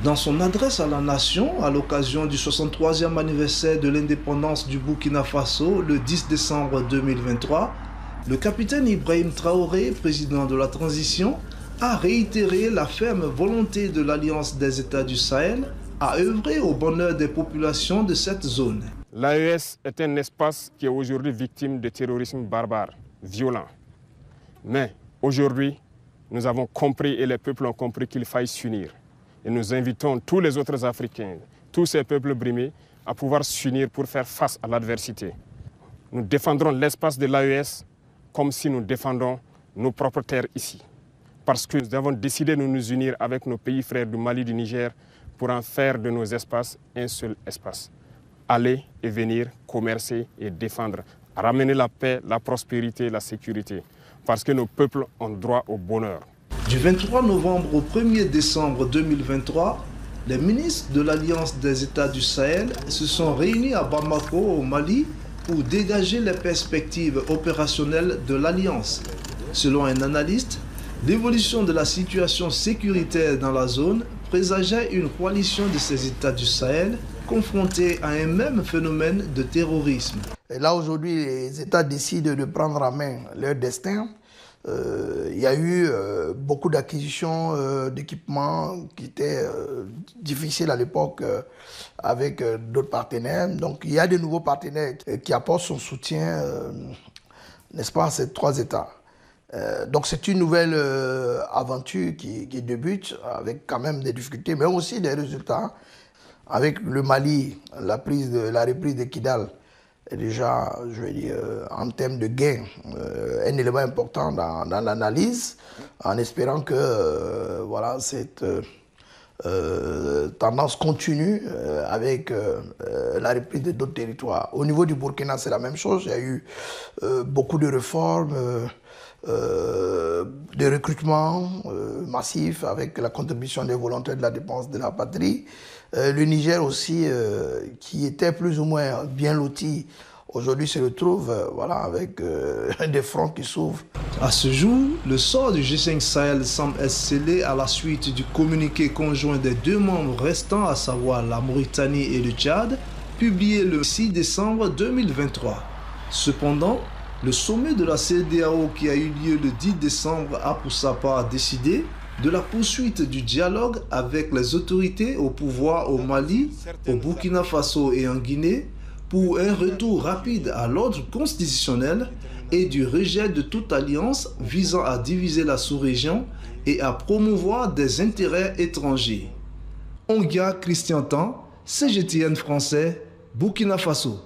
Dans son adresse à la nation, à l'occasion du 63e anniversaire de l'indépendance du Burkina Faso, le 10 décembre 2023, le capitaine Ibrahim Traoré, président de la transition, a réitéré la ferme volonté de l'Alliance des États du Sahel à œuvrer au bonheur des populations de cette zone. L'AES est un espace qui est aujourd'hui victime de terrorisme barbare, violent. Mais aujourd'hui, nous avons compris et les peuples ont compris qu'il faille s'unir. Et nous invitons tous les autres Africains, tous ces peuples brimés, à pouvoir s'unir pour faire face à l'adversité. Nous défendrons l'espace de l'AES comme si nous défendons nos propres terres ici. Parce que nous avons décidé de nous unir avec nos pays frères du Mali, du Niger, pour en faire de nos espaces un seul espace. Aller et venir, commercer et défendre, ramener la paix, la prospérité, la sécurité. Parce que nos peuples ont droit au bonheur. Du 23 novembre au 1er décembre 2023, les ministres de l'Alliance des États du Sahel se sont réunis à Bamako, au Mali, pour dégager les perspectives opérationnelles de l'Alliance. Selon un analyste, l'évolution de la situation sécuritaire dans la zone présageait une coalition de ces États du Sahel confrontés à un même phénomène de terrorisme. Et là, aujourd'hui, les États décident de prendre en main leur destin. Il y a eu beaucoup d'acquisitions d'équipements qui étaient difficiles à l'époque avec d'autres partenaires. Donc il y a de nouveaux partenaires qui apportent son soutien, n'est-ce pas, à ces trois États. Donc c'est une nouvelle aventure qui débute avec quand même des difficultés, mais aussi des résultats. Avec le Mali, la reprise de Kidal, est déjà, je vais dire, en termes de gains, un élément important dans l'analyse, en espérant que voilà, cette tendance continue avec la reprise de d'autres territoires. Au niveau du Burkina, c'est la même chose. Il y a eu beaucoup de réformes, de recrutement massif avec la contribution des volontaires de la défense de la patrie. Le Niger aussi, qui était plus ou moins bien loti, aujourd'hui se retrouve voilà, avec des fronts qui s'ouvrent. À ce jour, le sort du G5 Sahel semble être scellé à la suite du communiqué conjoint des deux membres restants, à savoir la Mauritanie et le Tchad, publié le 6 décembre 2023. Cependant, le sommet de la CEDEAO qui a eu lieu le 10 décembre a pour sa part décidé de la poursuite du dialogue avec les autorités au pouvoir au Mali, au Burkina Faso et en Guinée pour un retour rapide à l'ordre constitutionnel et du rejet de toute alliance visant à diviser la sous-région et à promouvoir des intérêts étrangers. Ongia Christian Tan, CGTN français, Burkina Faso.